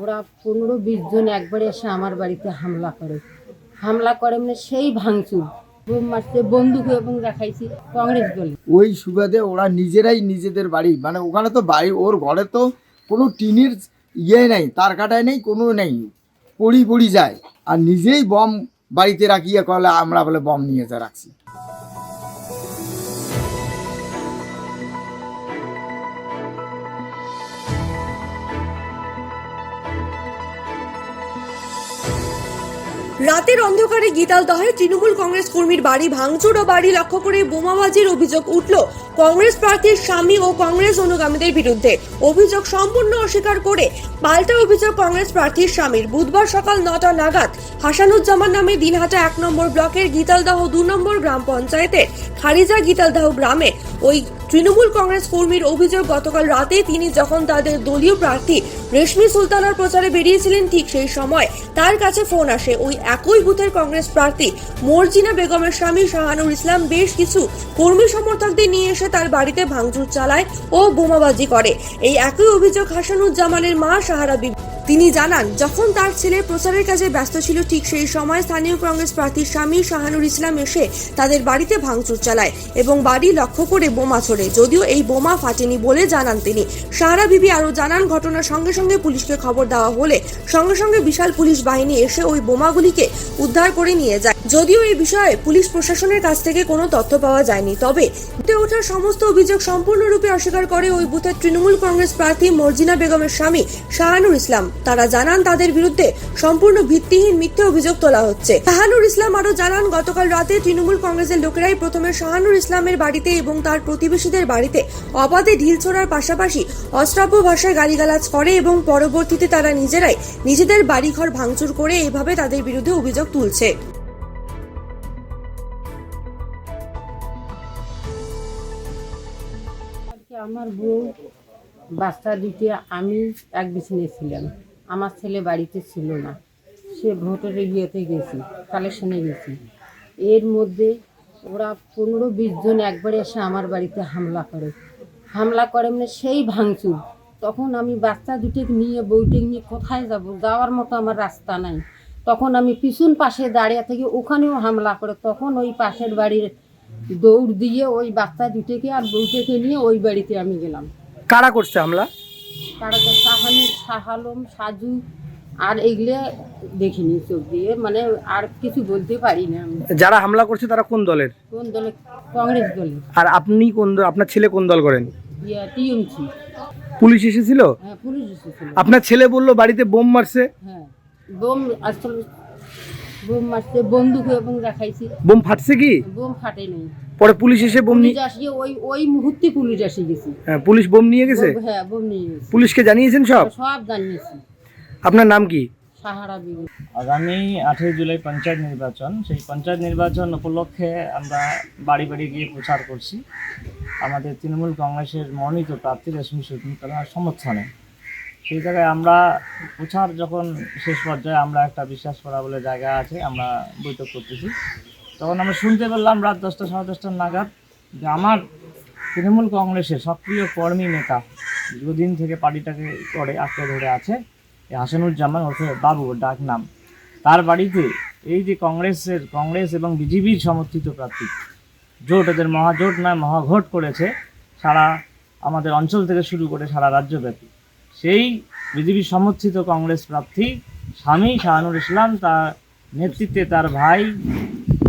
ওরা 15-20 জন একবারে এসে আমার বাড়িতে হামলা করে মানে সেই ভাঙচুর, বোম মারছে, বন্দুক এবং দেখাইছি কংগ্রেস দলে। ওই সুবাদে ওরা নিজেরাই নিজেদের বাড়ি, মানে ওখানে তো বাড়ি, ওর ঘরে তো কোনো টিনের নেই, তার কাটায় নেই, কোনো নেই, পড়ি যায়, আর নিজেই বম বাড়িতে রাখিয়ে করলে আমরা বলে বম নিয়ে যা রাখছি। রাতের অন্ধকারে গীতালদহে তৃণমূল কংগ্রেস কর্মীর বাড়ি ভাঙচুর ও বাড়ি লক্ষ্য করে বোমাবাজির অভিযোগ উঠল কংগ্রেস প্রার্থীর স্বামী ও কংগ্রেস অনুগামীদের বিরুদ্ধে। অভিযোগ সম্পূর্ণ অস্বীকার করে পাল্টা অভিযোগ কংগ্রেস প্রার্থীর স্বামীর। বুধবার সকাল 9টা নাগাদ হাসানুজ্জামান নামে দিনহাটা 1 নম্বর ব্লকের গীতালদহ 2 নম্বর গ্রাম পঞ্চায়েতের খারিজা গীতালদহ গ্রামে ওই তৃণমূল কংগ্রেস কর্মীর অভিযোগ, গতকাল রাতে তিনি যখন তাদের দলীয় প্রার্থী রেশমি সুলতানার প্রচারে বেরিয়েছিলেন, ঠিক সেই সময় তার কাছে ফোন আসে ওই একই বুথের কংগ্রেস প্রার্থী মর্জিনা বেগমের স্বামী শাহানুর ইসলাম বেশ কিছু কর্মী সমর্থকদের নিয়ে এসে তার বাড়িতে ভাঙচুর চালায় ও বোমাবাজি করে। এই একই অভিযোগ হাসানুজ্জামানের মা সাহারা বিবি। তিনি জানান, যখন তার ছেলে প্রচারের কাজে ব্যস্ত ছিল, ঠিক সেই সময় স্থানীয় কংগ্রেস প্রার্থীর স্বামী শাহানুর ইসলাম এসে তাদের বাড়িতে ভাঙচুর চালায় এবং বাড়ি লক্ষ্য করে বোমা ছোড়ে। যদিও এই বোমা ফাটেনি বলে জানান তিনি। সাহারা বিবি আরও জানান, ঘটনার সঙ্গে সঙ্গে পুলিশকে খবর দেওয়া হলে সঙ্গে সঙ্গে বিশাল পুলিশ বাহিনী এসে ওই বোমাগুলিকে উদ্ধার করে নিয়ে যায়। যদিও এই বিষয়ে পুলিশ প্রশাসনের কাছ থেকে কোনো তথ্য পাওয়া যায়নি, তবে উঠে ওঠার সমস্ত অভিযোগ সম্পূর্ণরূপে অস্বীকার করে ওই বুথের তৃণমূল কংগ্রেস প্রার্থী মর্জিনা বেগমের স্বামী শাহানুর ইসলাম। তারা জানান, তাদের বিরুদ্ধে সম্পূর্ণ ভিত্তিহীন মিথ্যে অভিযোগ তোলা হচ্ছে। শাহানুর ইসলাম আরও জানান, গতকাল রাতে তৃণমূল কংগ্রেসের লোকেরাই প্রথমে শাহানুর ইসলামের বাড়িতে এবং তার প্রতিবেশীদের বাড়িতে অবাধে ঢিল ছোড়ার পাশাপাশি অশ্রাব্য ভাষায় গালিগালাজ করে এবং পরবর্তীতে তারা নিজেরাই নিজেদের বাড়িঘর ভাঙচুর করে এইভাবে তাদের বিরুদ্ধে অভিযোগ তুলছে। আমার বউ বাচ্চা দিতে আমি এক বিছানে ছিলাম, আমার ছেলে বাড়িতে ছিল না, সে ভোটের ইয়েতে গেছি, কালেকশনে গেছি। এর মধ্যে ওরা 15-20 জন একবারে এসে আমার বাড়িতে হামলা করে মানে সেই ভাঙচুর। তখন আমি বাচ্চা দুটোকে নিয়ে বউটে নিয়ে কোথায় যাব, যাওয়ার মতো আমার রাস্তা নাই। তখন আমি পিছন পাশে দাঁড়িয়ে থেকে ওখানেও হামলা করে, তখন ওই পাশের বাড়ির দৌড় দিয়ে ওই বাচ্চা দুটোকে আর বউটাকে নিয়ে ওই বাড়িতে আমি গেলাম। কারা করছে হামলা? তারা তো শাহালম, সাজু আর এগুলো দেখিনি চোখ দিয়ে, মানে আর কিছু বলতে পারি না আমি। যারা হামলা করছে তারা কোন দলের? কোন দলে? কংগ্রেস দলে। আর আপনি কোন দল? আপনার ছেলে কোন দল করেন? টিএমসি। পুলিশ এসেছিল? হ্যাঁ, পুলিশ এসেছিল। আপনার ছেলে বললো বাড়িতে বোম মারছে? হ্যাঁ, বোম আসলে বোম মারছে, বন্দুক এবং দেখাইছি। বোম ফাটছে কি? বোম ফাটে নেই। পরে পুলিশ এসে বোম নিয়ে আসিয়ে ওই মুহূর্তে পুলিশ এসে গেছে। হ্যাঁ, পুলিশ বোম নিয়ে গেছে? হ্যাঁ, বোম নিয়ে গেছে। পুলিশকে জানিয়েছেন সব? সব জানিয়েছি। আপনার নাম কি? সাহারা বিবি। আগামী 8ই জুলাই পঞ্চায়েত নির্বাচন, সেই পঞ্চায়েত নির্বাচন উপলক্ষে আমরা বাড়ি বাড়ি গিয়ে প্রচার করছি আমাদের তৃণমূল কংগ্রেসের মনোনীত প্রার্থী রেশমি সুলতানার সমর্থনে। সেই জায়গায় আমরা প্রচার যখন শেষ পর্যায়ে আমরা একটা বিশ্বাস করা বলে জায়গা আছে, আমরা বৈঠক করতেছি, তখন আমরা শুনতে পেলাম রাত 10টা সাড়ে 10টার নাগাদ যে আমার তৃণমূল কংগ্রেসের সক্রিয় কর্মী নেতা, দীর্ঘদিন থেকে পার্টিটাকে করে আঁকড়ে ধরে আছে, হাসানুজ্জামান ওরফে বাবু ডাক নাম, তার বাড়িতে এই যে কংগ্রেস এবং বিজেপির সমর্থিত প্রার্থী জোট, এদের মহাজোট নয় মহাঘোট করেছে সারা আমাদের অঞ্চল থেকে শুরু করে সারা রাজ্যব্যাপী, সেই বিজেপির সমর্থিত কংগ্রেস প্রার্থী স্বামী শাহানুর ইসলাম, তার নেতৃত্বে তার ভাই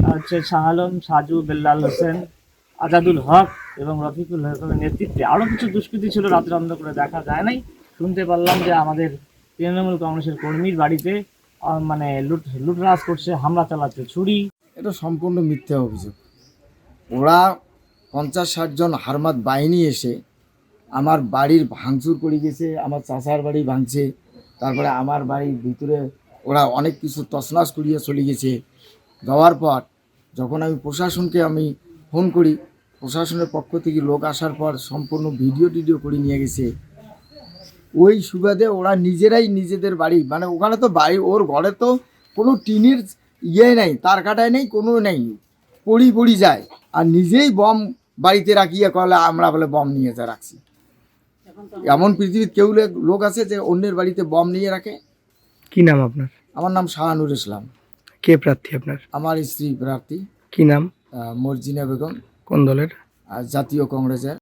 হচ্ছে শাহালম, সাজু, বেল্লাল হোসেন, আজাদুল হক এবং রফিকুল হকের নেতৃত্বে আরও কিছু দুষ্কৃতী ছিল, রাত্রে অন্ধকারে দেখা যায় নাই। শুনতে পারলাম যে আমাদের তৃণমূল কংগ্রেসের কর্মীর বাড়িতে মানে লুটরাজ করছে, হামলা চালাচ্ছে, ছুরি। এটা সম্পূর্ণ মিথ্যা অভিযোগ। ওরা 50-60 জন হারমাত বাহিনী এসে আমার বাড়ির ভাঙচুর করে গেছে, আমার চাচার বাড়ি ভাঙছে, তারপরে আমার বাড়ির ভিতরে ওরা অনেক কিছু তছনছ করিয়ে চলে গেছে। যাওয়ার পর যখন আমি প্রশাসনকে ফোন করি, প্রশাসনের পক্ষ থেকে লোক আসার পর সম্পূর্ণ ভিডিও করে নিয়ে গেছে। ওই সুবাদে ওরা নিজেরাই নিজেদের বাড়ি, মানে ওখানে তো বাড়ি, ওর ঘরে তো কোনো টিনের নেই, তার কাটায় নেই, কোনো নেই, পড়ি যায়, আর নিজেই বম বাড়িতে রাখিয়ে করলে আমরা বলে বম নিয়ে যা রাখছি। এমন পৃথিবীর কেউ লোক আছে যে অন্যের বাড়িতে বম নিয়ে রাখে? কি নাম আপনার? আমার নাম শাহানুর ইসলাম। কে প্রার্থী আপনার? আমার স্ত্রী প্রার্থী কি নাম? মর্জিনা বেগম, কোন দলের? জাতীয় কংগ্রেসের।